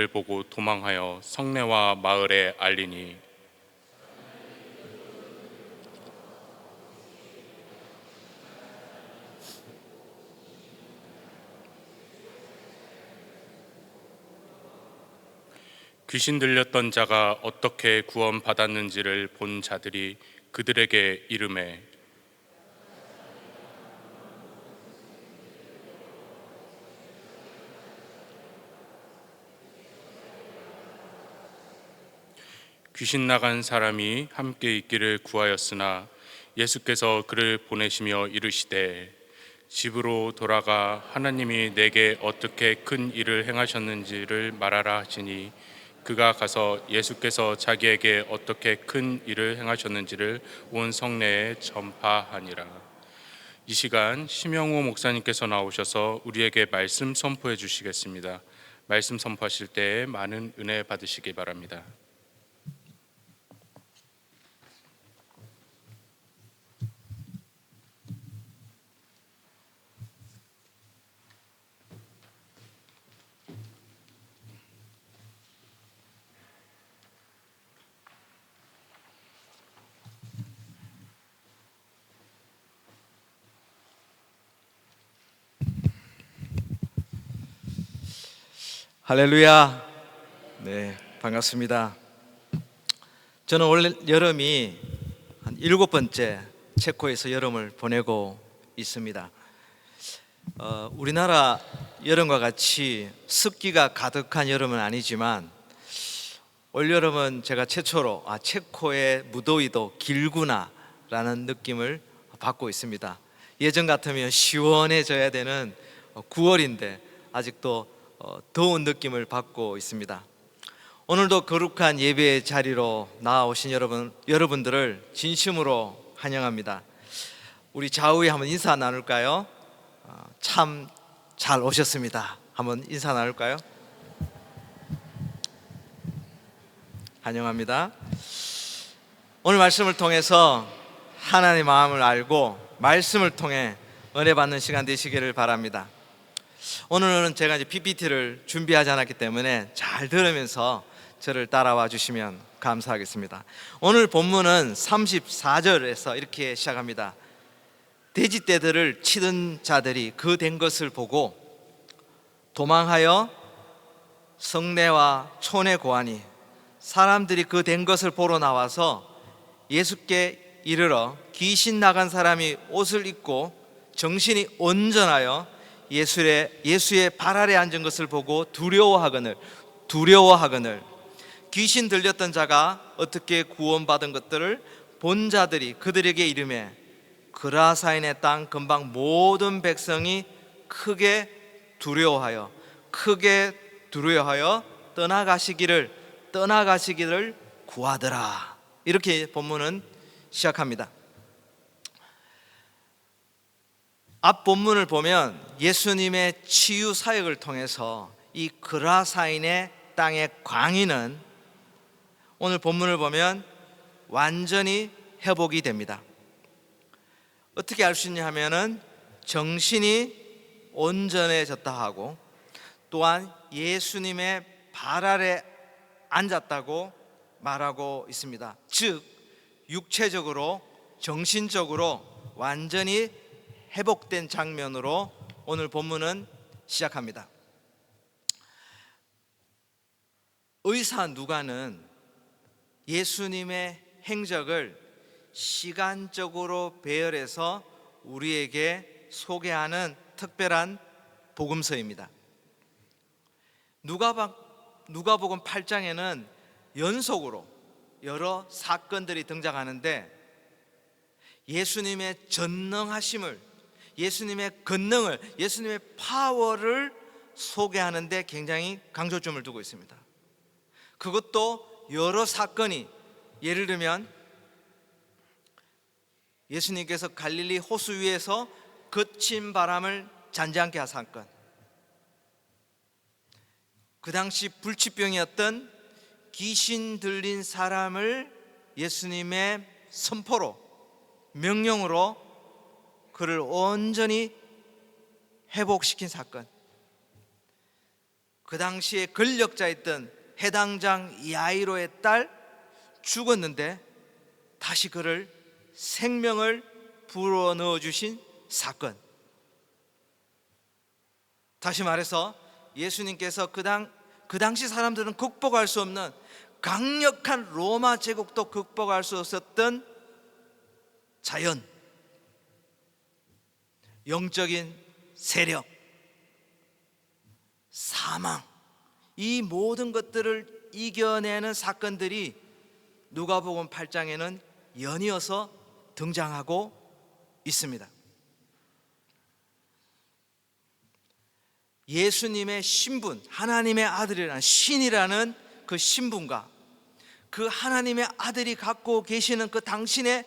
보고 도망하여 성내와 마을에 알리니 귀신 들렸던 자가 어떻게 구원받았는지를 본 자들이 그들에게 이르매 귀신 나간 사람이 함께 있기를 구하였으나 예수께서 그를 보내시며 이르시되 집으로 돌아가 하나님이 내게 어떻게 큰 일을 행하셨는지를 말하라 하시니 그가 가서 예수께서 자기에게 어떻게 큰 일을 행하셨는지를 온 성내에 전파하니라. 이 시간 심영호 목사님께서 나오셔서 우리에게 말씀 선포해 주시겠습니다. 말씀 선포하실 때 많은 은혜 받으시기 바랍니다. 할렐루야. 네, 반갑습니다. 저는 올 여름이 한 7번째 체코에서 여름을 보내고 있습니다. 우리나라 여름과 같이 습기가 가득한 여름은 아니지만 올 여름은 제가 최초로 체코의 무더위도 길구나라는 느낌을 받고 있습니다. 예전 같으면 시원해져야 되는 9월인데 아직도 더운 느낌을 받고 있습니다. 오늘도 거룩한 예배의 자리로 나오신 여러분들을 진심으로 환영합니다. 우리 좌우에 한번 인사 나눌까요? 참 잘 오셨습니다. 한번 인사 나눌까요? 환영합니다. 오늘 말씀을 통해서 하나님의 마음을 알고 말씀을 통해 은혜 받는 시간 되시기를 바랍니다. 오늘은 제가 이제 PPT를 준비하지 않았기 때문에 잘 들으면서 저를 따라와 주시면 감사하겠습니다. 오늘 본문은 34절에서 이렇게 시작합니다. 돼지떼들을 치던 자들이 그 된 것을 보고 도망하여 성내와 촌에 고하니 사람들이 그 된 것을 보러 나와서 예수께 이르러 귀신 나간 사람이 옷을 입고 정신이 온전하여 예수의 발 아래 앉은 것을 보고 두려워하거늘 귀신 들렸던 자가 어떻게 구원받은 것들을 본 자들이 그들에게 이르매 그라사인의 땅 근방 모든 백성이 크게 두려워하여 떠나가시기를 구하더라. 이렇게 본문은 시작합니다. 앞 본문을 보면 예수님의 치유 사역을 통해서 이 그라사인의 땅의 광인은 오늘 본문을 보면 완전히 회복이 됩니다. 어떻게 알 수 있냐 하면은 정신이 온전해졌다 하고 또한 예수님의 발 아래 앉았다고 말하고 있습니다. 즉 육체적으로 정신적으로 완전히 회복된 장면으로 오늘 본문은 시작합니다. 의사 누가는 예수님의 행적을 시간적으로 배열해서 우리에게 소개하는 특별한 복음서입니다. 누가복음 8장에는 연속으로 여러 사건들이 등장하는데 예수님의 전능하심을, 예수님의 권능을, 예수님의 파워를 소개하는데 굉장히 강조점을 두고 있습니다. 그것도 여러 사건이, 예를 들면 예수님께서 갈릴리 호수 위에서 거친 바람을 잔지 않게 한 사건, 그 당시 불치병이었던 귀신 들린 사람을 예수님의 선포로, 명령으로 그를 온전히 회복시킨 사건, 그 당시에 권력자였던 해당장 야이로의 딸 죽었는데 다시 그를 생명을 불어넣어 주신 사건. 다시 말해서 예수님께서 그 당시 사람들은 극복할 수 없는 강력한 로마 제국도 극복할 수 없었던 자연, 영적인 세력, 사망, 이 모든 것들을 이겨내는 사건들이 누가복음 8장에는 연이어서 등장하고 있습니다. 예수님의 신분, 하나님의 아들이라는 신이라는 그 신분과 그 하나님의 아들이 갖고 계시는 그 당신의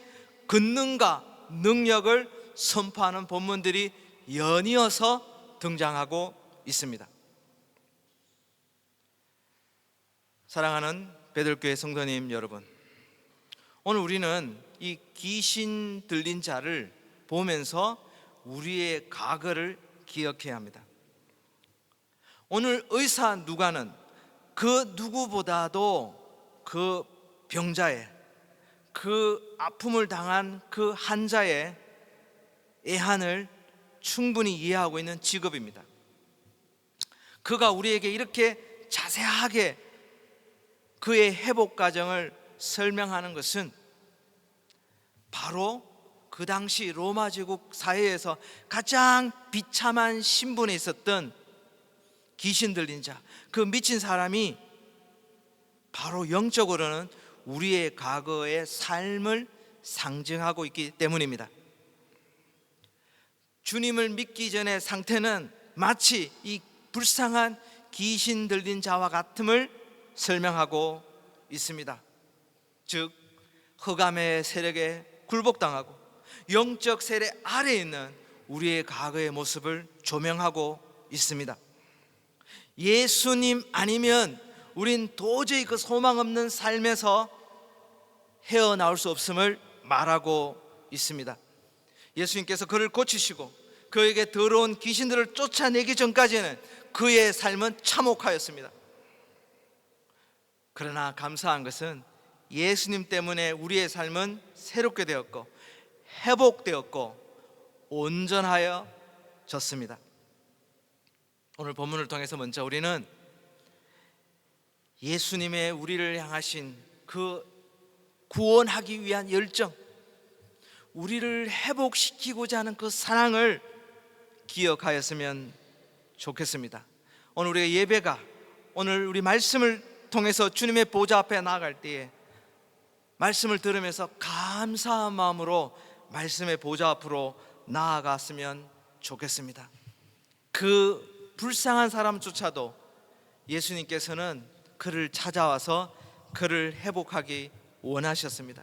권능과 능력을 선포하는 본문들이 연이어서 등장하고 있습니다. 사랑하는 베들교회 성도님 여러분, 오늘 우리는 이 귀신 들린 자를 보면서 우리의 과거를 기억해야 합니다. 오늘 의사 누가는 그 누구보다도 그 병자의, 그 아픔을 당한 그 환자의 애한을 충분히 이해하고 있는 직업입니다. 그가 우리에게 이렇게 자세하게 그의 회복 과정을 설명하는 것은 바로 그 당시 로마 제국 사회에서 가장 비참한 신분에 있었던 귀신 들린 자, 그 미친 사람이 바로 영적으로는 우리의 과거의 삶을 상징하고 있기 때문입니다. 주님을 믿기 전의 상태는 마치 이 불쌍한 귀신 들린 자와 같음을 설명하고 있습니다. 즉, 흑암의 세력에 굴복당하고 영적 세력 아래에 있는 우리의 과거의 모습을 조명하고 있습니다. 예수님 아니면 우린 도저히 그 소망 없는 삶에서 헤어나올 수 없음을 말하고 있습니다. 예수님께서 그를 고치시고 그에게 더러운 귀신들을 쫓아내기 전까지는 그의 삶은 참혹하였습니다. 그러나 감사한 것은 예수님 때문에 우리의 삶은 새롭게 되었고 회복되었고 온전하여졌습니다. 오늘 본문을 통해서 먼저 우리는 예수님의 우리를 향하신 그 구원하기 위한 열정, 우리를 회복시키고자 하는 그 사랑을 기억하였으면 좋겠습니다. 오늘 우리의 예배가, 오늘 우리 말씀을 통해서 주님의 보좌 앞에 나아갈 때에 말씀을 들으면서 감사한 마음으로 말씀의 보좌 앞으로 나아갔으면 좋겠습니다. 그 불쌍한 사람조차도 예수님께서는 그를 찾아와서 그를 회복하기 원하셨습니다.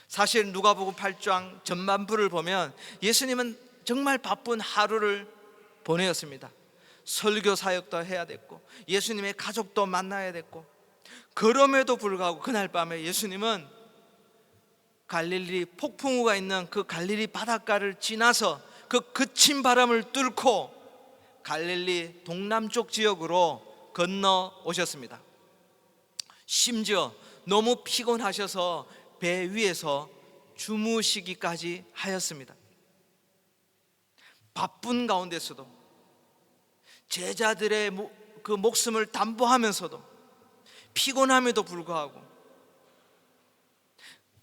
사실 누가복음 8장 전반부를 보면 예수님은 정말 바쁜 하루를 보내었습니다. 설교 사역도 해야 됐고 예수님의 가족도 만나야 됐고, 그럼에도 불구하고 그날 밤에 예수님은 갈릴리 폭풍우가 있는 그 갈릴리 바닷가를 지나서 그 거친 바람을 뚫고 갈릴리 동남쪽 지역으로 건너 오셨습니다. 심지어 너무 피곤하셔서 배 위에서 주무시기까지 하였습니다. 바쁜 가운데서도 제자들의 그 목숨을 담보하면서도 피곤함에도 불구하고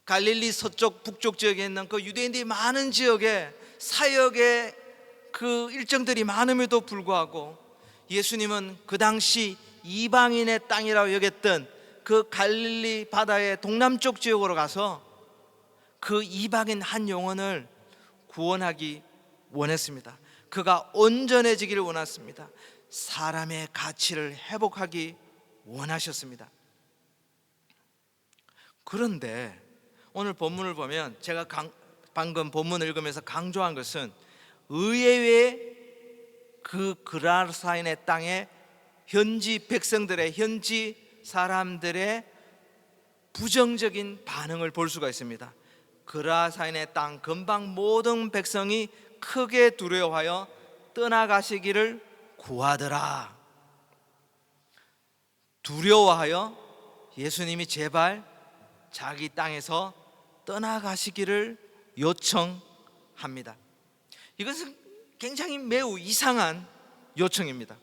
갈릴리 서쪽 북쪽 지역에 있는 그 유대인들이 많은 지역에 사역의 그 일정들이 많음에도 불구하고 예수님은 그 당시 이방인의 땅이라고 여겼던 그 갈릴리 바다의 동남쪽 지역으로 가서 그 이방인 한 영혼을 구원하기 원했습니다. 그가 온전해지기를 원했습니다. 사람의 가치를 회복하기 원하셨습니다. 그런데 오늘 본문을 보면 제가 방금 본문을 읽으면서 강조한 것은 의외의 그 그라사인의 땅에 현지 백성들의, 현지 사람들의 부정적인 반응을 볼 수가 있습니다. 그라사인의 땅 근방 모든 백성이 크게 두려워하여 떠나가시기를 구하더라. 두려워하여 예수님이 제발 자기 땅에서 떠나가시기를 요청합니다. 이것은 굉장히 매우 이상한 요청입니다.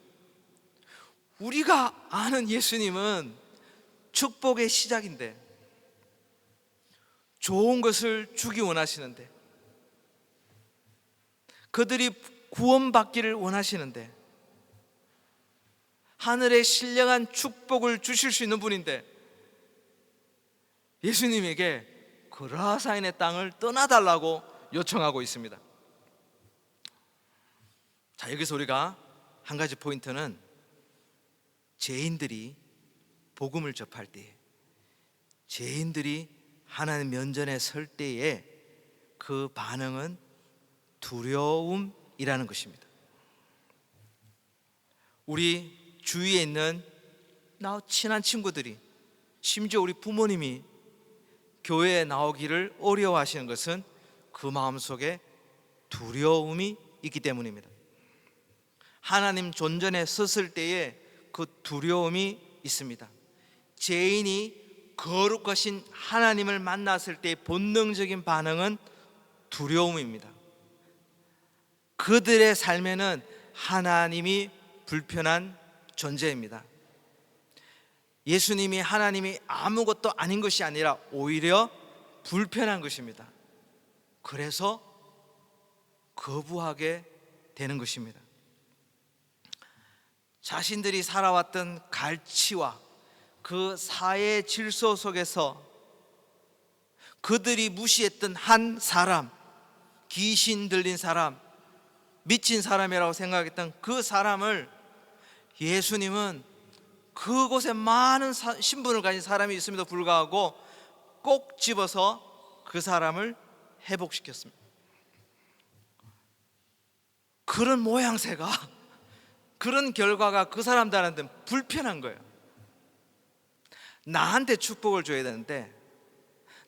우리가 아는 예수님은 축복의 시작인데, 좋은 것을 주기 원하시는데, 그들이 구원받기를 원하시는데, 하늘의 신령한 축복을 주실 수 있는 분인데, 예수님에게 그라사인의 땅을 떠나달라고 요청하고 있습니다. 자, 여기서 우리가 한 가지 포인트는, 죄인들이 복음을 접할 때에, 죄인들이 하나님 면전에 설 때에 그 반응은 두려움이라는 것입니다. 우리 주위에 있는 나 친한 친구들이, 심지어 우리 부모님이 교회에 나오기를 어려워하시는 것은 그 마음속에 두려움이 있기 때문입니다. 하나님 존전에 섰을 때에 그 두려움이 있습니다. 죄인이 거룩하신 하나님을 만났을 때의 본능적인 반응은 두려움입니다. 그들의 삶에는 하나님이 불편한 존재입니다. 예수님이 하나님이 아무것도 아닌 것이 아니라 오히려 불편한 것입니다. 그래서 거부하게 되는 것입니다. 자신들이 살아왔던 갈치와 그 사회 질서 속에서 그들이 무시했던 한 사람, 귀신 들린 사람, 미친 사람이라고 생각했던 그 사람을 예수님은 그곳에 많은 신분을 가진 사람이 있음에도 불구하고 꼭 집어서 그 사람을 회복시켰습니다. 그런 모양새가, 그런 결과가 그 사람들한테는 불편한 거예요. 나한테 축복을 줘야 되는데,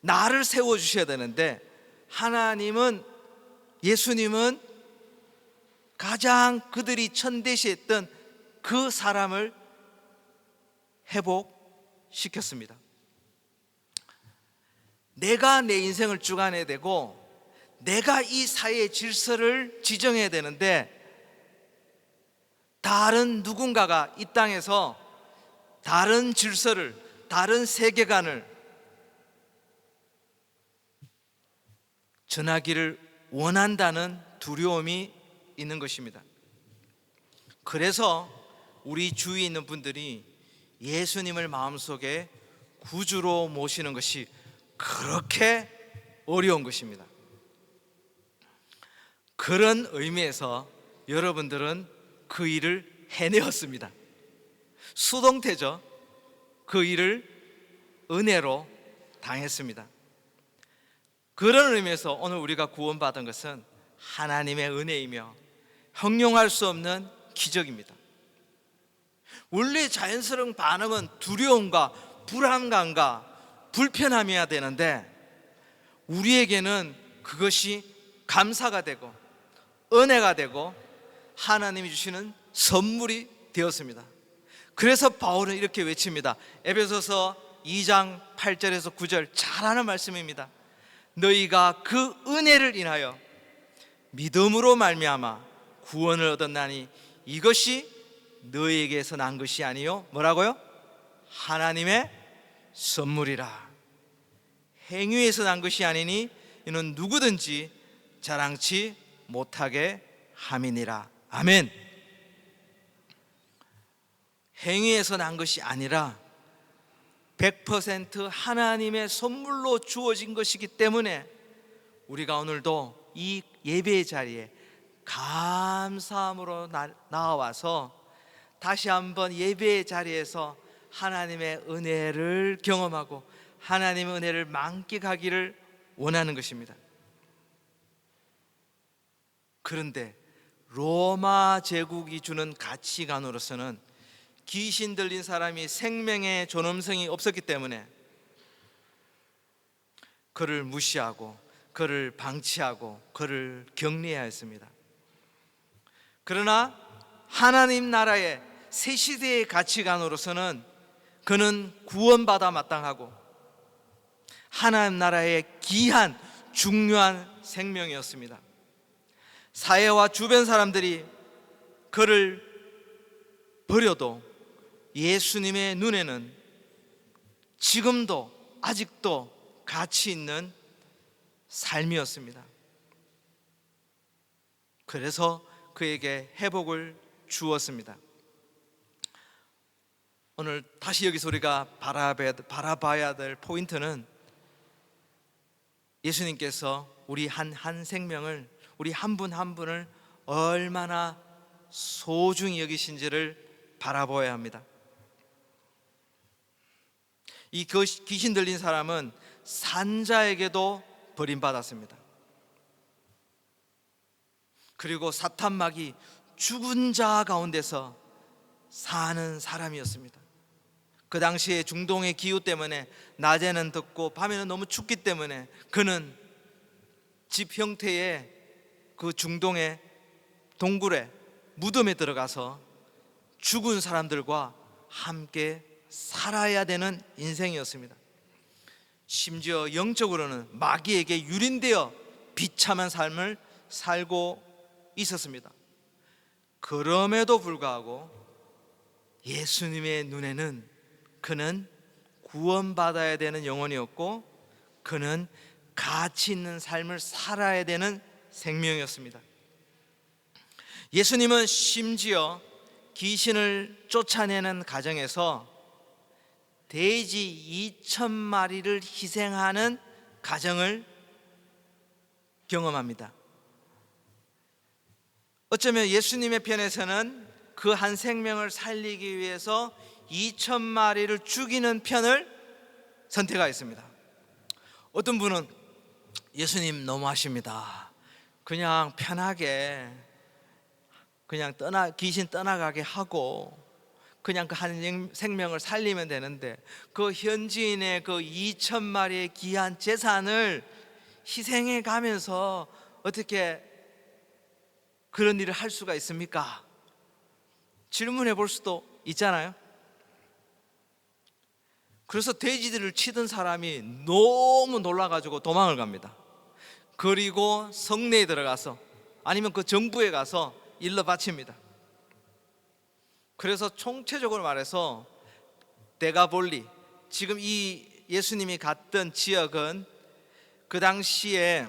나를 세워주셔야 되는데, 하나님은, 예수님은 가장 그들이 천대시했던 그 사람을 회복시켰습니다. 내가 내 인생을 주관해야 되고, 내가 이 사회의 질서를 지정해야 되는데, 다른 누군가가 이 땅에서 다른 질서를, 다른 세계관을 전하기를 원한다는 두려움이 있는 것입니다. 그래서 우리 주위에 있는 분들이 예수님을 마음속에 구주로 모시는 것이 그렇게 어려운 것입니다. 그런 의미에서 여러분들은 그 일을 해내었습니다. 수동태죠. 그 일을 은혜로 당했습니다. 그런 의미에서 오늘 우리가 구원받은 것은 하나님의 은혜이며 형용할 수 없는 기적입니다. 원래 자연스러운 반응은 두려움과 불안감과 불편함이어야 되는데, 우리에게는 그것이 감사가 되고 은혜가 되고 하나님이 주시는 선물이 되었습니다. 그래서 바울은 이렇게 외칩니다. 에베소서 2장 8절에서 9절, 잘 아는 말씀입니다. 너희가 그 은혜를 인하여 믿음으로 말미암아 구원을 얻었나니 이것이 너희에게서 난 것이 아니요, 뭐라고요? 하나님의 선물이라. 행위에서 난 것이 아니니 이는 누구든지 자랑치 못하게 함이니라. 아멘. 행위에서 난 것이 아니라 100% 하나님의 선물로 주어진 것이기 때문에 우리가 오늘도 이 예배의 자리에 감사함으로 나와서 다시 한번 예배의 자리에서 하나님의 은혜를 경험하고 하나님의 은혜를 만끽하기를 원하는 것입니다. 그런데 로마 제국이 주는 가치관으로서는 귀신 들린 사람이 생명의 존엄성이 없었기 때문에 그를 무시하고 그를 방치하고 그를 격리해야 했습니다. 그러나 하나님 나라의 새 시대의 가치관으로서는 그는 구원받아 마땅하고 하나님 나라의 귀한 중요한 생명이었습니다. 사회와 주변 사람들이 그를 버려도 예수님의 눈에는 지금도 아직도 가치 있는 삶이었습니다. 그래서 그에게 회복을 주었습니다. 오늘 다시 여기서 우리가 바라봐야 될 포인트는 예수님께서 우리 한 생명을, 우리 한 분 한 분을 얼마나 소중히 여기신지를 바라보아야 합니다. 이 귀신 들린 사람은 산자에게도 버림받았습니다. 그리고 사탄막이 죽은 자 가운데서 사는 사람이었습니다. 그 당시에 중동의 기후 때문에 낮에는 덥고 밤에는 너무 춥기 때문에 그는 집 형태의 그 중동의 동굴에 무덤에 들어가서 죽은 사람들과 함께 살아야 되는 인생이었습니다. 심지어 영적으로는 마귀에게 유린되어 비참한 삶을 살고 있었습니다. 그럼에도 불구하고 예수님의 눈에는 그는 구원받아야 되는 영혼이었고 그는 가치 있는 삶을 살아야 되는 생명이었습니다. 예수님은 심지어 귀신을 쫓아내는 과정에서 돼지 2,000마리를 희생하는 과정을 경험합니다. 어쩌면 예수님의 편에서는 그 한 생명을 살리기 위해서 2,000마리를 죽이는 편을 선택하였습니다. 어떤 분은 예수님 너무하십니다. 그냥 편하게 그냥 귀신 떠나가게 하고 그냥 그 한 생명을 살리면 되는데 그 현지인의 그 2,000마리의 귀한 재산을 희생해 가면서 어떻게 그런 일을 할 수가 있습니까? 질문해 볼 수도 있잖아요. 그래서 돼지들을 치던 사람이 너무 놀라가지고 도망을 갑니다. 그리고 성내에 들어가서 아니면 그 정부에 가서 일러 바칩니다. 그래서 총체적으로 말해서 데가볼리, 지금 이 예수님이 갔던 지역은 그 당시에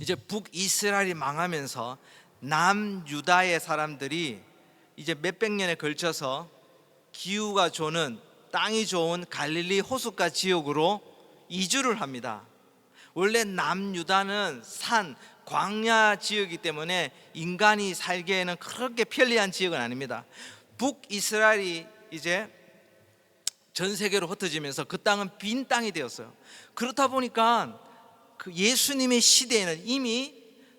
이제 북이스라엘이 망하면서 남유다의 사람들이 이제 몇백 년에 걸쳐서 기후가 좋은 땅이 좋은 갈릴리 호숫가 지역으로 이주를 합니다. 원래 남유다는 산, 광야 지역이기 때문에 인간이 살기에는 그렇게 편리한 지역은 아닙니다. 북이스라엘이 이제 전 세계로 흩어지면서 그 땅은 빈 땅이 되었어요. 그렇다 보니까 그 예수님의 시대에는 이미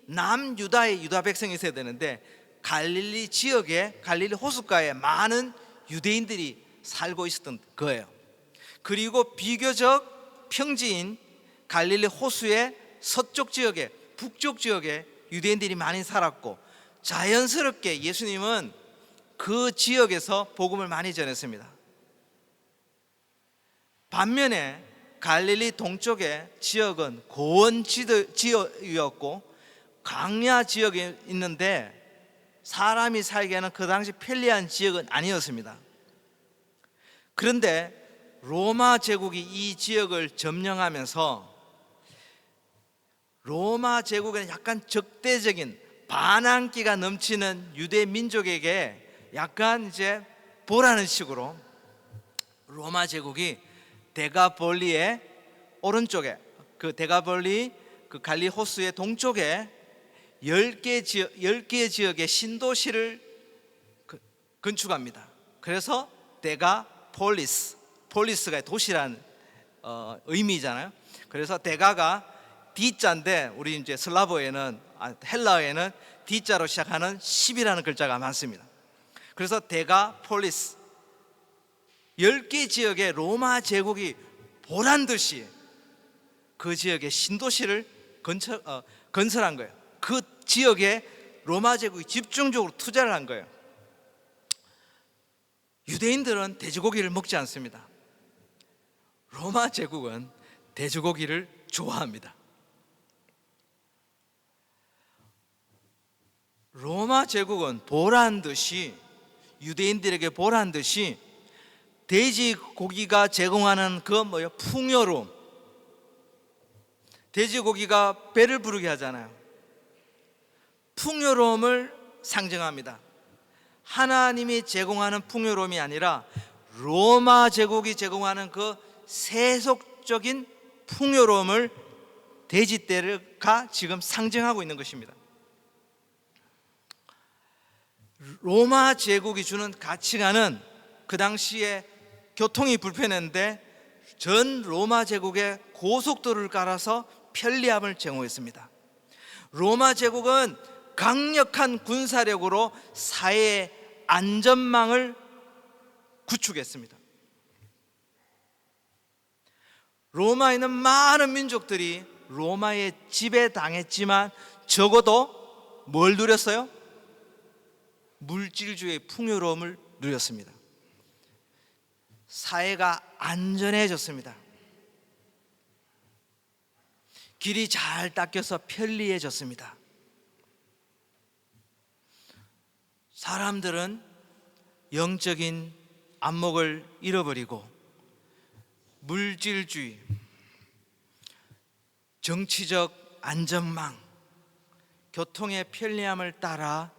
남유다의 유다 백성이 있어야 되는데 갈릴리 지역에, 갈릴리 호숫가에 많은 유대인들이 살고 있었던 거예요. 그리고 비교적 평지인 갈릴리 호수의 서쪽 지역에, 북쪽 지역에 유대인들이 많이 살았고 자연스럽게 예수님은 그 지역에서 복음을 많이 전했습니다. 반면에 갈릴리 동쪽의 지역은 고원 지역이었고 광야 지역에 있는데 사람이 살기에는 그 당시 편리한 지역은 아니었습니다. 그런데 로마 제국이 이 지역을 점령하면서 로마 제국에는 약간 적대적인 반항기가 넘치는 유대 민족에게 약간 이제 보라는 식으로 로마 제국이 데가볼리의 오른쪽에, 그 데가볼리 그 갈리 호수의 동쪽에 10개 지역의 신도시를 건축합니다. 그래서 데가폴리스, 폴리스가 도시라는 의미잖아요. 그래서 데가가 D자인데 우리 이제 슬라브어에는, 헬라어에는 D자로 시작하는 10이라는 글자가 많습니다. 그래서 데가폴리스, 10개 지역의 로마 제국이 보란듯이 그 지역에 신도시를 건설한 거예요. 그 지역에 로마 제국이 집중적으로 투자를 한 거예요. 유대인들은 돼지고기를 먹지 않습니다. 로마 제국은 돼지고기를 좋아합니다. 로마 제국은 보란 듯이, 유대인들에게 보란 듯이 돼지고기가 제공하는 그 풍요로움, 돼지고기가 배를 부르게 하잖아요. 풍요로움을 상징합니다. 하나님이 제공하는 풍요로움이 아니라 로마 제국이 제공하는 그 세속적인 풍요로움을 돼지떼가 지금 상징하고 있는 것입니다. 로마 제국이 주는 가치관은 그 당시에 교통이 불편했는데 전 로마 제국에 고속도로를 깔아서 편리함을 제공했습니다. 로마 제국은 강력한 군사력으로 사회의 안전망을 구축했습니다. 로마에 있는 많은 민족들이 로마의 지배당했지만 적어도 뭘 누렸어요? 물질주의 풍요로움을 누렸습니다. 사회가 안전해졌습니다. 길이 잘 닦여서 편리해졌습니다. 사람들은 영적인 안목을 잃어버리고 물질주의, 정치적 안전망, 교통의 편리함을 따라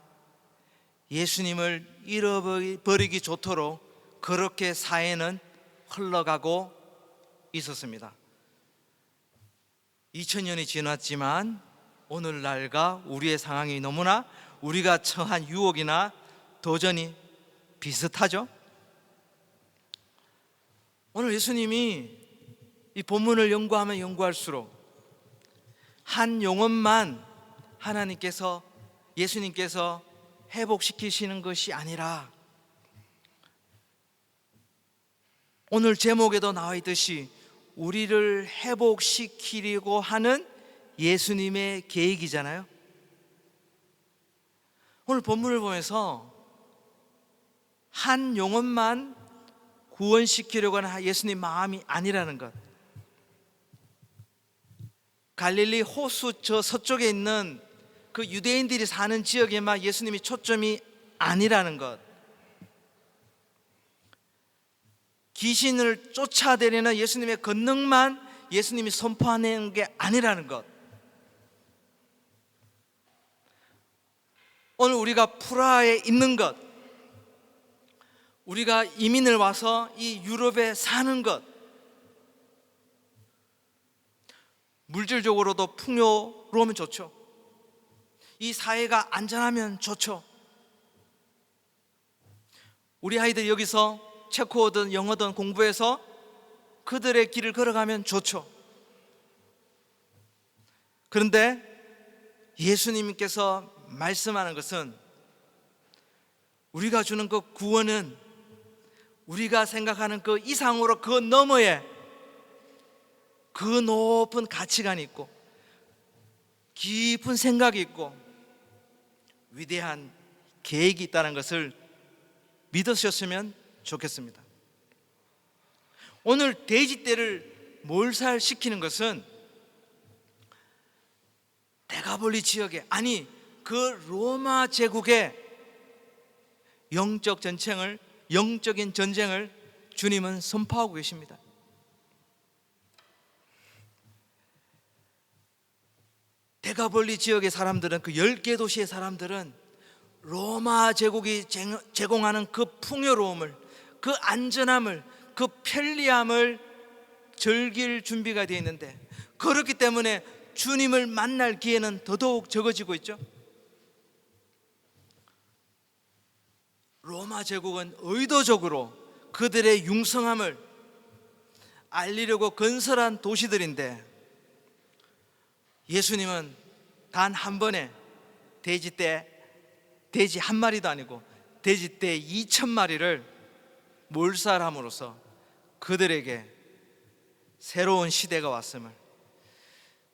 예수님을 잃어버리기 좋도록 그렇게 사회는 흘러가고 있었습니다. 2000년이 지났지만 오늘날과 우리의 상황이 너무나 우리가 처한 유혹이나 도전이 비슷하죠? 오늘 예수님이 이 본문을 연구하면 연구할수록 한 영혼만 예수님께서 회복시키시는 것이 아니라 오늘 제목에도 나와 있듯이 우리를 회복시키려고 하는 예수님의 계획이잖아요. 오늘 본문을 보면서 한 영혼만 구원시키려고 하는 예수님 마음이 아니라는 것, 갈릴리 호수 저 서쪽에 있는 그 유대인들이 사는 지역에만 예수님이 초점이 아니라는 것, 귀신을 쫓아내려는 예수님의 권능만 예수님이 선포하는 게 아니라는 것, 오늘 우리가 프라하에 있는 것, 우리가 이민을 와서 이 유럽에 사는 것, 물질적으로도 풍요로우면 좋죠. 이 사회가 안전하면 좋죠. 우리 아이들이 여기서 체코어든 영어든 공부해서 그들의 길을 걸어가면 좋죠. 그런데 예수님께서 말씀하는 것은 우리가 주는 그 구원은 우리가 생각하는 그 이상으로 그 너머에 그 높은 가치관이 있고 깊은 생각이 있고 위대한 계획이 있다는 것을 믿으셨으면 좋겠습니다. 오늘 돼지떼를 몰살시키는 것은 데가볼리 지역에, 아니 그 로마 제국의 영적인 전쟁을 주님은 선포하고 계십니다. 데가볼리 지역의 사람들은, 그 10개 도시의 사람들은 로마 제국이 제공하는 그 풍요로움을, 그 안전함을, 그 편리함을 즐길 준비가 되어 있는데, 그렇기 때문에 주님을 만날 기회는 더더욱 적어지고 있죠. 로마 제국은 의도적으로 그들의 융성함을 알리려고 건설한 도시들인데, 예수님은 단 한 번에 돼지 한 마리도 아니고 돼지떼 2,000마리를 몰살함으로써 그들에게 새로운 시대가 왔음을,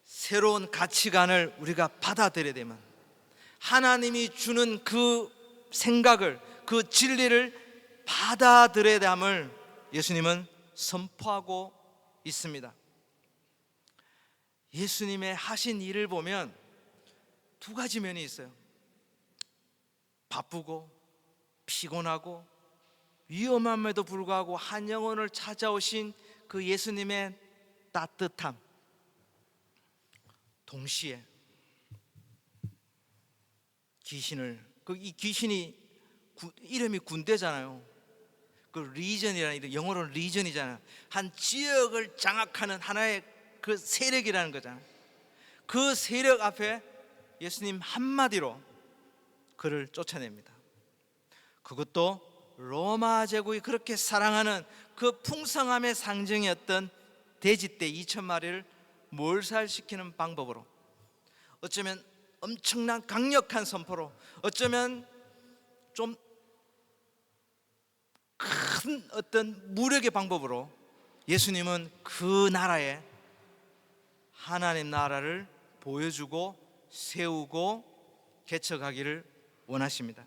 새로운 가치관을 우리가 받아들여야 되면, 하나님이 주는 그 생각을, 그 진리를 받아들여야 함을 예수님은 선포하고 있습니다. 예수님의 하신 일을 보면 두 가지 면이 있어요. 바쁘고 피곤하고 위험함에도 불구하고 한 영혼을 찾아오신 그 예수님의 따뜻함, 동시에 이 귀신이 이름이 군대잖아요. 그 리전이라는, 영어로는 리전이잖아요. 한 지역을 장악하는 하나의 그 세력이라는 거잖아요. 그 세력 앞에 예수님 한마디로 그를 쫓아냅니다. 그것도 로마 제국이 그렇게 사랑하는 그 풍성함의 상징이었던 돼지떼 2,000마리를 몰살시키는 방법으로, 어쩌면 엄청난 강력한 선포로, 어쩌면 좀 큰 어떤 무력의 방법으로 예수님은 그 나라에 하나님 나라를 보여주고 세우고 개척하기를 원하십니다.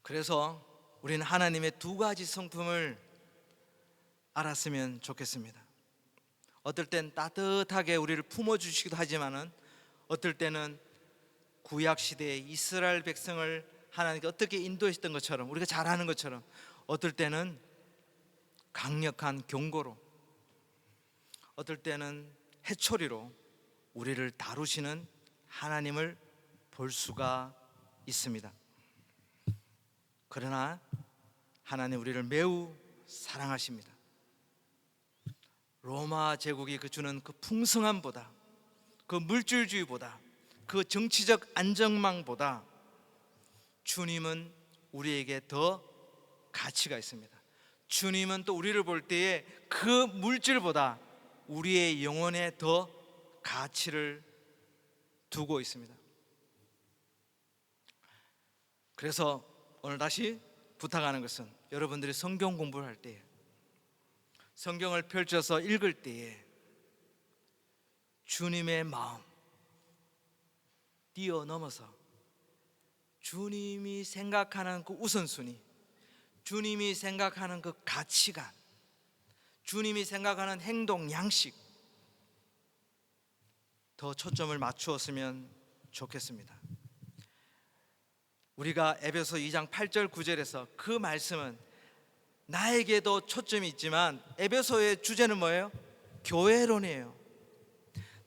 그래서 우리는 하나님의 두 가지 성품을 알았으면 좋겠습니다. 어떨 땐 따뜻하게 우리를 품어주시기도 하지만은, 어떨 때는 구약시대의 이스라엘 백성을 하나님께 어떻게 인도했던 것처럼, 우리가 잘 아는 것처럼, 어떨 때는 강력한 경고로, 어떨 때는 해초리로 우리를 다루시는 하나님을 볼 수가 있습니다. 그러나 하나님 우리를 매우 사랑하십니다. 로마 제국이 주는 그 풍성함보다, 그 물질주의보다, 그 정치적 안정망보다 주님은 우리에게 더 가치가 있습니다. 주님은 또 우리를 볼 때에 그 물질보다 우리의 영혼에 더 가치를 두고 있습니다. 그래서 오늘 다시 부탁하는 것은, 여러분들이 성경 공부를 할 때에, 성경을 펼쳐서 읽을 때에 주님의 마음 뛰어넘어서 주님이 생각하는 그 우선순위, 주님이 생각하는 그 가치관, 주님이 생각하는 행동 양식, 더 초점을 맞추었으면 좋겠습니다. 우리가 에베소 2장 8절 9절에서 그 말씀은 나에게도 초점이 있지만, 에베소의 주제는 뭐예요? 교회론이에요.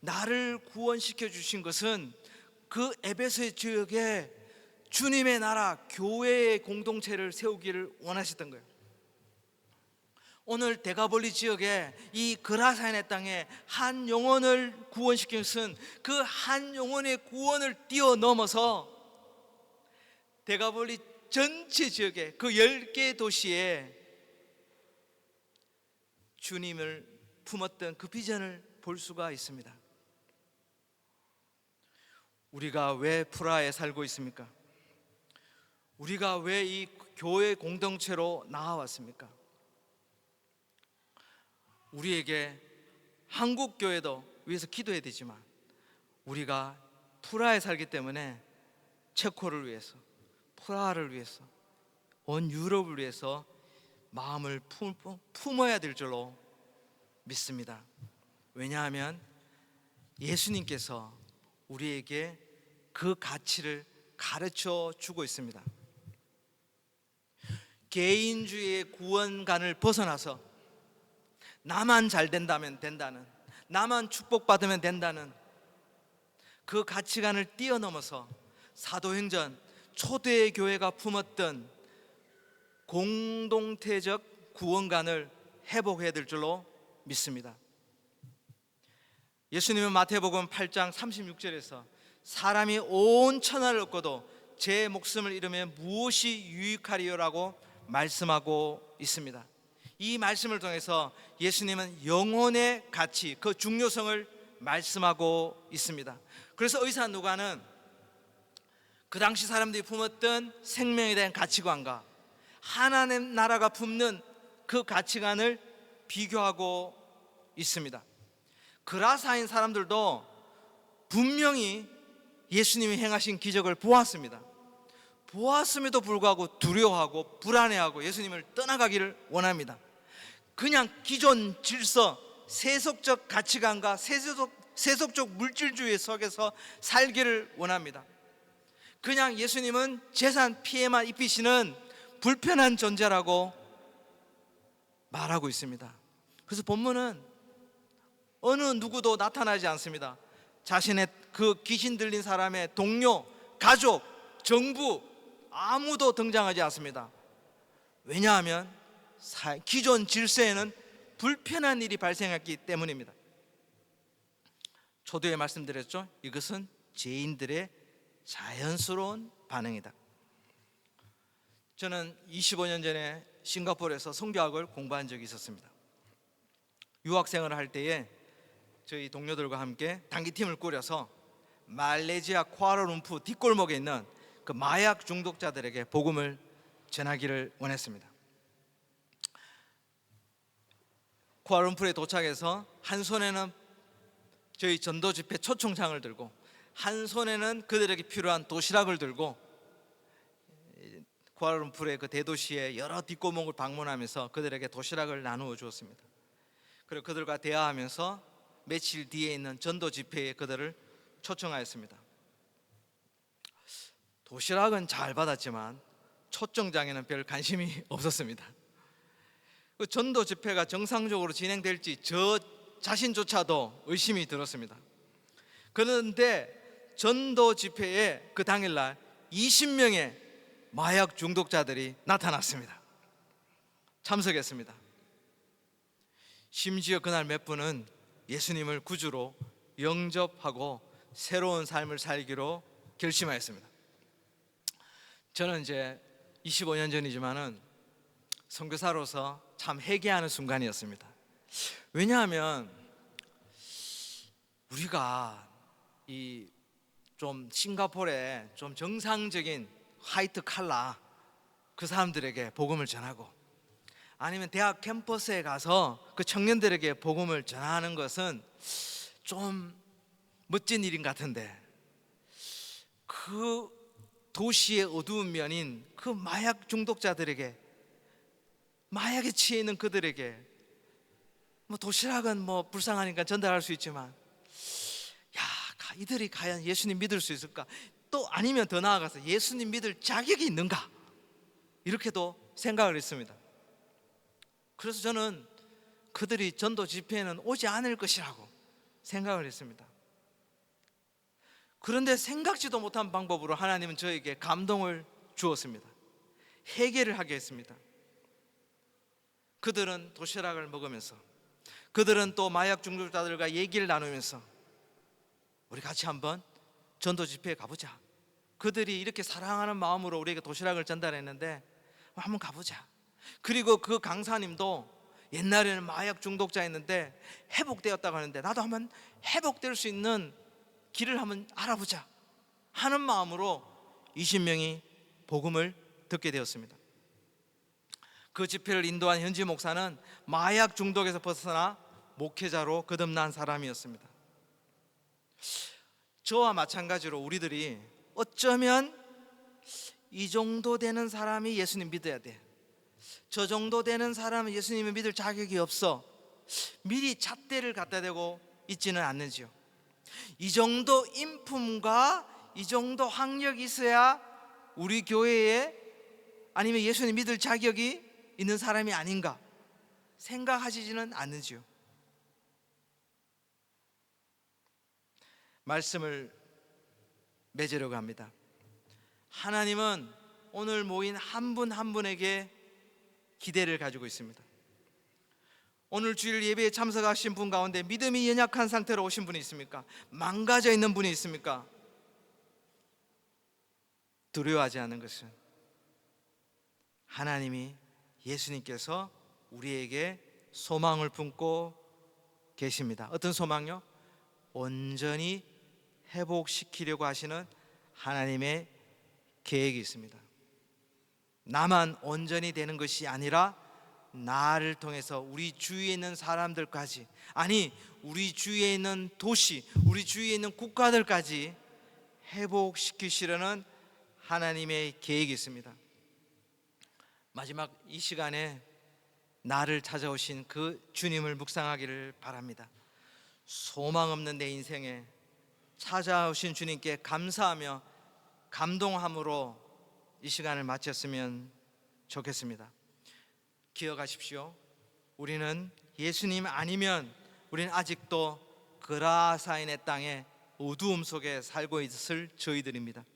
나를 구원시켜 주신 것은 그 에베소의 지역에 주님의 나라, 교회의 공동체를 세우기를 원하셨던 거예요. 오늘 데가볼리 지역에 이 그라사인의 땅에 한 영혼을 구원시킨 것은 그 한 영혼의 구원을 뛰어넘어서 데가볼리 전체 지역에, 그 10개 도시에 주님을 품었던 그 비전을 볼 수가 있습니다. 우리가 왜 프라하에 살고 있습니까? 우리가 왜 이 교회 공동체로 나와왔습니까? 우리에게 한국 교회도 위해서 기도해야 되지만, 우리가 프라하에 살기 때문에 체코를 위해서, 프라하를 위해서, 온 유럽을 위해서 마음을 품어야 될 줄로 믿습니다. 왜냐하면 예수님께서 우리에게 그 가치를 가르쳐 주고 있습니다. 개인주의의 구원관을 벗어나서 나만 잘 된다면 된다는, 나만 축복받으면 된다는 그 가치관을 뛰어넘어서 사도행전 초대 교회가 품었던 공동체적 구원관을 회복해야 될 줄로 믿습니다. 예수님은 마태복음 8장 36절에서 사람이 온 천하를 얻고도 제 목숨을 잃으면 무엇이 유익하리요라고 말씀하고 있습니다. 이 말씀을 통해서 예수님은 영혼의 가치, 그 중요성을 말씀하고 있습니다. 그래서 의사 누가는 그 당시 사람들이 품었던 생명에 대한 가치관과 하나님 나라가 품는 그 가치관을 비교하고 있습니다. 그라사인 사람들도 분명히 예수님이 행하신 기적을 보았습니다. 보았음에도 불구하고 두려워하고 불안해하고 예수님을 떠나가기를 원합니다. 그냥 기존 질서, 세속적 가치관과 세속적 물질주의 속에서 살기를 원합니다. 그냥 예수님은 재산 피해만 입히시는 불편한 존재라고 말하고 있습니다. 그래서 본문은 어느 누구도 나타나지 않습니다. 자신의 그 귀신 들린 사람의 동료, 가족, 정부 아무도 등장하지 않습니다. 왜냐하면 기존 질서에는 불편한 일이 발생했기 때문입니다. 초두에 말씀드렸죠. 이것은 죄인들의 자연스러운 반응이다. 저는 25년 전에 싱가포르에서 선교학을 공부한 적이 있었습니다. 유학생활을 할 때에 저희 동료들과 함께 단기팀을 꾸려서 말레이시아 쿠알라룸푸 뒷골목에 있는 그 마약 중독자들에게 복음을 전하기를 원했습니다. 쿠알라룸푸르에 도착해서 한 손에는 저희 전도 집회 초청장을 들고 한 손에는 그들에게 필요한 도시락을 들고 쿠알라룸푸르의 그 대도시의 여러 뒷골목을 방문하면서 그들에게 도시락을 나누어 주었습니다. 그리고 그들과 대화하면서 며칠 뒤에 있는 전도 집회에 그들을 초청하였습니다. 도시락은 잘 받았지만 초청장에는 별 관심이 없었습니다. 그 전도 집회가 정상적으로 진행될지 저 자신조차도 의심이 들었습니다. 그런데 전도 집회에 그 당일날 20명의 마약 중독자들이 나타났습니다. 참석했습니다. 심지어 그날 몇 분은 예수님을 구주로 영접하고 새로운 삶을 살기로 결심하였습니다. 저는 이제 25년 전이지만은 선교사로서 참 회개하는 순간이었습니다. 왜냐하면 우리가 이 좀 싱가포르의 좀 정상적인 화이트 칼라 그 사람들에게 복음을 전하고 아니면 대학 캠퍼스에 가서 그 청년들에게 복음을 전하는 것은 좀 멋진 일인 것 같은데 그 도시의 어두운 면인 그 마약 중독자들에게 마약에 취해 있는 그들에게 뭐 도시락은 뭐 불쌍하니까 전달할 수 있지만 야, 이들이 과연 예수님 믿을 수 있을까? 또 아니면 더 나아가서 예수님 믿을 자격이 있는가? 이렇게도 생각을 했습니다. 그래서 저는 그들이 전도 집회에는 오지 않을 것이라고 생각을 했습니다. 그런데 생각지도 못한 방법으로 하나님은 저에게 감동을 주었습니다. 회개를 하게 했습니다. 그들은 도시락을 먹으면서 그들은 또 마약 중독자들과 얘기를 나누면서 우리 같이 한번 전도 집회에 가보자. 그들이 이렇게 사랑하는 마음으로 우리에게 도시락을 전달했는데 한번 가보자. 그리고 그 강사님도 옛날에는 마약 중독자였는데 회복되었다고 하는데 나도 한번 회복될 수 있는 길을 한번 알아보자 하는 마음으로 20명이 복음을 듣게 되었습니다. 그 집회를 인도한 현지 목사는 마약 중독에서 벗어나 목회자로 거듭난 사람이었습니다. 저와 마찬가지로 우리들이 어쩌면 이 정도 되는 사람이 예수님 믿어야 돼, 저 정도 되는 사람은 예수님을 믿을 자격이 없어, 미리 잣대를 갖다 대고 있지는 않는지요. 이 정도 인품과 이 정도 학력이 있어야 우리 교회에 아니면 예수님 믿을 자격이 있는 사람이 아닌가 생각하시지는 않는지요. 말씀을 맺으려고 합니다. 하나님은 오늘 모인 한 분 한 분에게 기대를 가지고 있습니다. 오늘 주일 예배에 참석하신 분 가운데 믿음이 연약한 상태로 오신 분이 있습니까? 망가져 있는 분이 있습니까? 두려워하지 않는 것은 하나님이 예수님께서 우리에게 소망을 품고 계십니다. 어떤 소망요? 온전히 회복시키려고 하시는 하나님의 계획이 있습니다. 나만 온전히 되는 것이 아니라 나를 통해서 우리 주위에 있는 사람들까지, 아니 우리 주위에 있는 도시, 우리 주위에 있는 국가들까지 회복시키시려는 하나님의 계획이 있습니다. 마지막 이 시간에 나를 찾아오신 그 주님을 묵상하기를 바랍니다. 소망 없는 내 인생에 찾아오신 주님께 감사하며 감동함으로 이 시간을 마쳤으면 좋겠습니다. 기억하십시오. 우리는 예수님 아니면 우리는 아직도 그라사인의 땅에 어두움 속에 살고 있을 저희들입니다.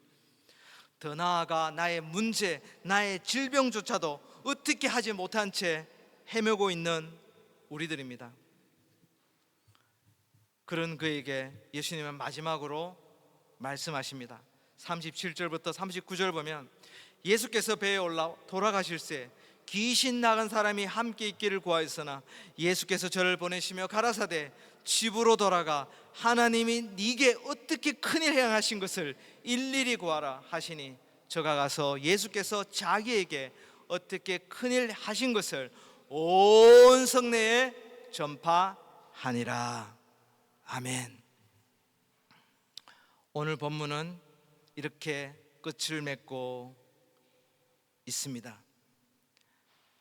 더 나아가 나의 문제, 나의 질병조차도 어떻게 하지 못한 채 헤매고 있는 우리들입니다. 그런 그에게 예수님은 마지막으로 말씀하십니다. 37절부터 39절 보면 예수께서 배에 올라 돌아가실새 귀신 나간 사람이 함께 있기를 구하였으나 예수께서 저를 보내시며 가라사대 집으로 돌아가 하나님이 네게 어떻게 큰일 행하신 것을 일일이 구하라 하시니 저가 가서 예수께서 자기에게 어떻게 큰일 하신 것을 온 성내에 전파하니라. 아멘. 오늘 본문은 이렇게 끝을 맺고 있습니다.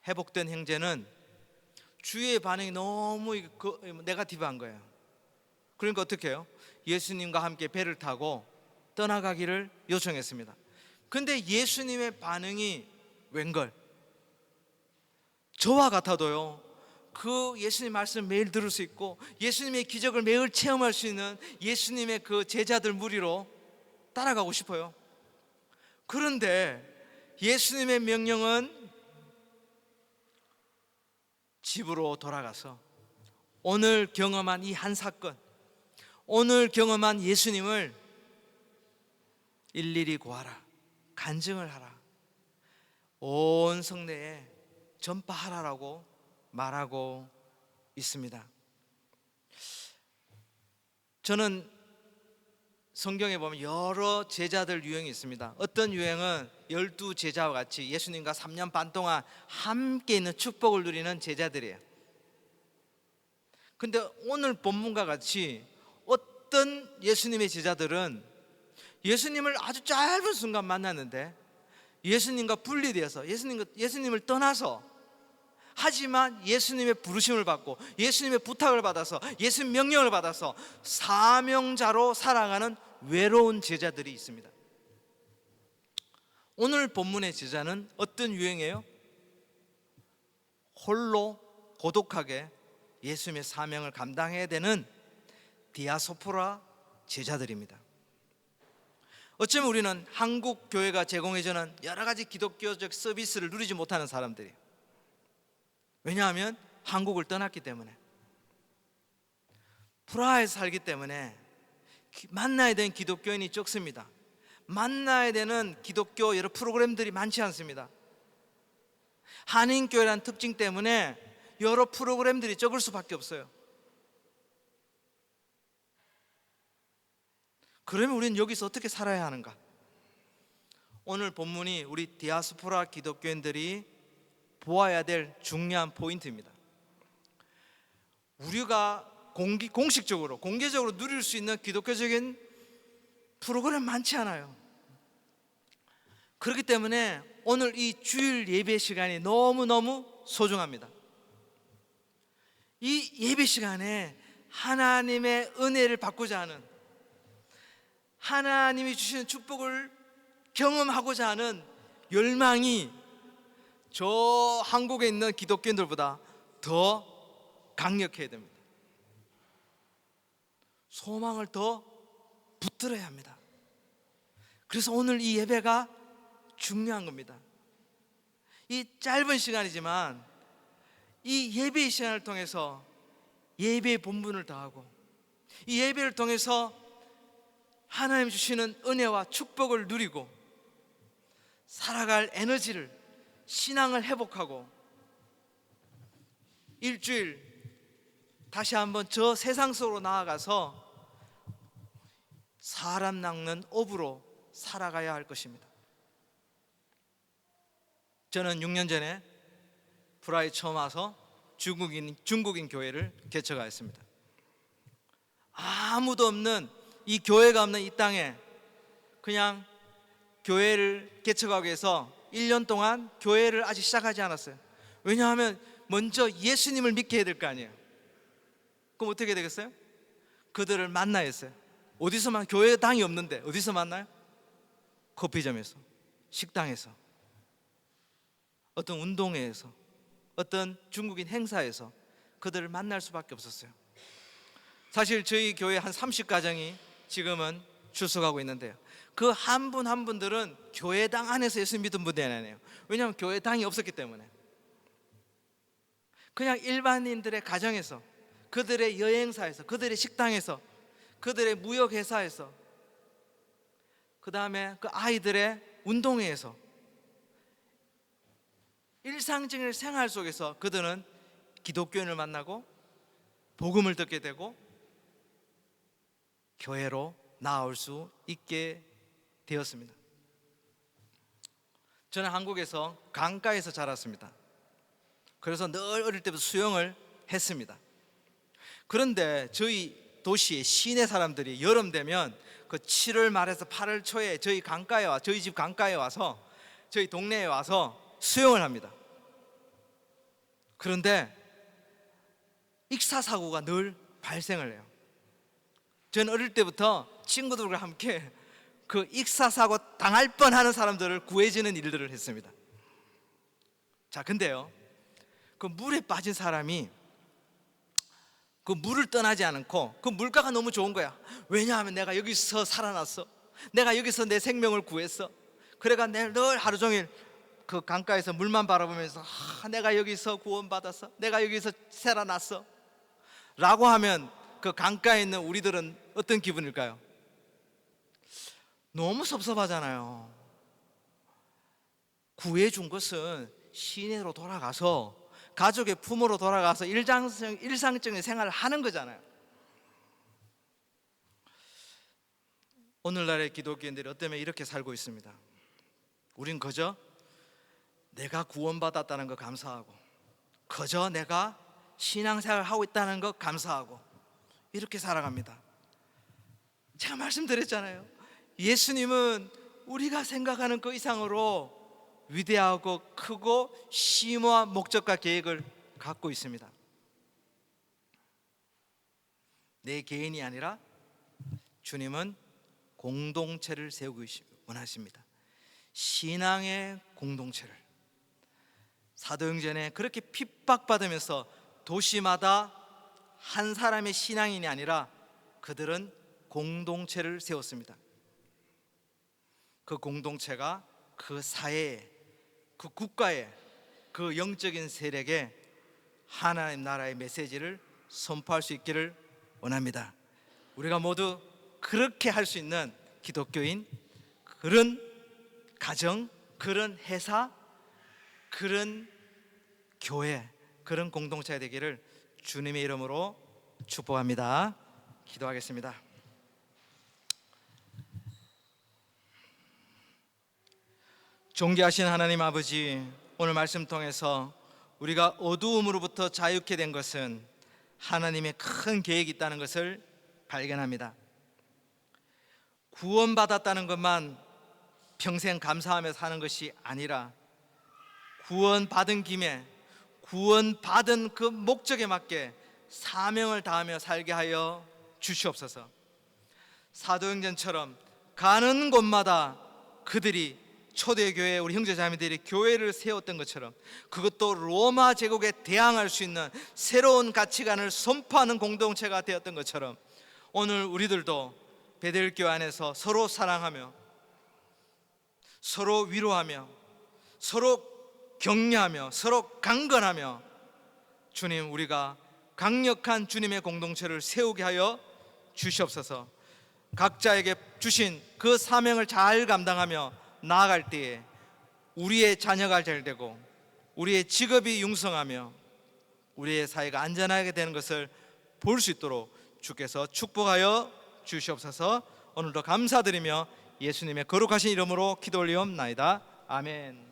회복된 형제는 주위의 반응이 너무 네거티브한 거예요. 그러니까 어떻게 해요? 예수님과 함께 배를 타고 떠나가기를 요청했습니다. 근데 예수님의 반응이 웬걸? 저와 같아도요, 그 예수님 말씀 매일 들을 수 있고 예수님의 기적을 매일 체험할 수 있는 예수님의 그 제자들 무리로 따라가고 싶어요. 그런데 예수님의 명령은 집으로 돌아가서 오늘 경험한 이 한 사건, 오늘 경험한 예수님을 일일이 구하라, 간증을 하라, 온 성내에 전파하라라고 말하고 있습니다. 저는 성경에 보면 여러 제자들 유형이 있습니다. 어떤 유형은 12제자와 같이 예수님과 3년 반 동안 함께 있는 축복을 누리는 제자들이에요. 근데 오늘 본문과 같이 어떤 예수님의 제자들은 예수님을 아주 짧은 순간 만났는데 예수님과 분리되어서 예수님을 떠나서, 하지만 예수님의 부르심을 받고 예수님의 부탁을 받아서 예수님 명령을 받아서 사명자로 살아가는 외로운 제자들이 있습니다. 오늘 본문의 제자는 어떤 유형이에요? 홀로 고독하게 예수님의 사명을 감당해야 되는 디아스포라 제자들입니다. 어쩌면 우리는 한국 교회가 제공해주는 여러 가지 기독교적 서비스를 누리지 못하는 사람들이에요. 왜냐하면 한국을 떠났기 때문에, 프라하에서 살기 때문에 만나야 되는 기독교인이 적습니다. 만나야 되는 기독교 여러 프로그램들이 많지 않습니다. 한인교회라는 특징 때문에 여러 프로그램들이 적을 수밖에 없어요. 그러면 우리는 여기서 어떻게 살아야 하는가? 오늘 본문이 우리 디아스포라 기독교인들이 보아야 될 중요한 포인트입니다. 우리가 공식적으로, 공개적으로 누릴 수 있는 기독교적인 프로그램 많지 않아요. 그렇기 때문에 오늘 이 주일 예배 시간이 너무너무 소중합니다. 이 예배 시간에 하나님의 은혜를 받고자 하는, 하나님이 주시는 축복을 경험하고자 하는 열망이 저 한국에 있는 기독교인들보다 더 강력해야 됩니다. 소망을 더 붙들어야 합니다. 그래서 오늘 이 예배가 중요한 겁니다. 이 짧은 시간이지만 이 예배의 시간을 통해서 예배의 본분을 다하고 이 예배를 통해서 하나님 주시는 은혜와 축복을 누리고 살아갈 에너지를, 신앙을 회복하고 일주일 다시 한번 저 세상 속으로 나아가서 사람 낚는 업으로 살아가야 할 것입니다. 저는 6년 전에 프라하에 처음 와서 중국인 교회를 개척하였습니다. 아무도 없는, 이 교회가 없는 이 땅에 그냥 교회를 개척하기 위해서 1년 동안 교회를 아직 시작하지 않았어요. 왜냐하면 먼저 예수님을 믿게 해야 될 거 아니에요. 그럼 어떻게 되겠어요? 그들을 만나야 했어요. 어디서 교회당이 없는데 어디서 만나요? 커피점에서, 식당에서, 어떤 운동회에서, 어떤 중국인 행사에서 그들을 만날 수밖에 없었어요. 사실 저희 교회 한 30가정이 지금은 출석하고 있는데요, 그 한 분 한 분들은 교회당 안에서 예수 믿은 분들이 아니에요. 왜냐하면 교회당이 없었기 때문에. 그냥 일반인들의 가정에서, 그들의 여행사에서, 그들의 식당에서, 그들의 무역회사에서, 그 다음에 그 아이들의 운동회에서, 일상적인 생활 속에서 그들은 기독교인을 만나고 복음을 듣게 되고 교회로 나올 수 있게 되었습니다. 저는 한국에서 강가에서 자랐습니다. 그래서 늘 어릴 때부터 수영을 했습니다. 그런데 저희 도시의 시내 사람들이 여름 되면 그 7월 말에서 8월 초에 저희 집 강가에 와서, 저희 동네에 와서 수영을 합니다. 그런데 익사사고가 늘 발생을 해요. 저는 어릴 때부터 친구들과 함께 그 익사사고 당할 뻔하는 사람들을 구해주는 일들을 했습니다. 자, 근데요, 그 물에 빠진 사람이 그 물을 떠나지 않고 그 물가가 너무 좋은 거야. 왜냐하면 내가 여기서 살아났어. 내가 여기서 내 생명을 구했어. 그래가 늘 하루 종일 그 강가에서 물만 바라보면서 내가 여기서 구원받았어, 내가 여기서 살아났어 라고 하면 그 강가에 있는 우리들은 어떤 기분일까요? 너무 섭섭하잖아요. 구해준 것은 시내로 돌아가서 가족의 품으로 돌아가서 일상적인 생활을 하는 거잖아요. 오늘날의 기독교인들이 어쩌면 이렇게 살고 있습니다. 우린 그저 내가 구원받았다는 거 감사하고, 그저 내가 신앙생활을 하고 있다는 거 감사하고, 이렇게 살아갑니다. 제가 말씀드렸잖아요. 예수님은 우리가 생각하는 그 이상으로 위대하고 크고 심오한 목적과 계획을 갖고 있습니다. 내 개인이 아니라 주님은 공동체를 세우고 원하십니다. 신앙의 공동체를. 사도행전에 그렇게 핍박받으면서 도시마다 한 사람의 신앙인이 아니라 그들은 공동체를 세웠습니다. 그 공동체가 그 사회에, 그 국가에, 그 영적인 세력에 하나님 나라의 메시지를 선포할 수 있기를 원합니다. 우리가 모두 그렇게 할 수 있는 기독교인, 그런 가정, 그런 회사, 그런 교회, 그런 공동체가 되기를 주님의 이름으로 축복합니다. 기도하겠습니다. 존귀하신 하나님 아버지, 오늘 말씀 통해서 우리가 어두움으로부터 자유케 된 것은 하나님의 큰 계획이 있다는 것을 발견합니다. 구원받았다는 것만 평생 감사하며 사는 것이 아니라 구원받은 김에 구원받은 그 목적에 맞게 사명을 다하며 살게 하여 주시옵소서. 사도행전처럼 가는 곳마다 그들이 초대교회, 우리 형제자매들이 교회를 세웠던 것처럼, 그것도 로마 제국에 대항할 수 있는 새로운 가치관을 선포하는 공동체가 되었던 것처럼, 오늘 우리들도 베델교회 안에서 서로 사랑하며 서로 위로하며 서로 격려하며 서로 강건하며, 주님, 우리가 강력한 주님의 공동체를 세우게 하여 주시옵소서. 각자에게 주신 그 사명을 잘 감당하며 나아갈 때에 우리의 자녀가 잘 되고 우리의 직업이 융성하며 우리의 사회가 안전하게 되는 것을 볼 수 있도록 주께서 축복하여 주시옵소서. 오늘도 감사드리며 예수님의 거룩하신 이름으로 기도 올리옵나이다. 아멘.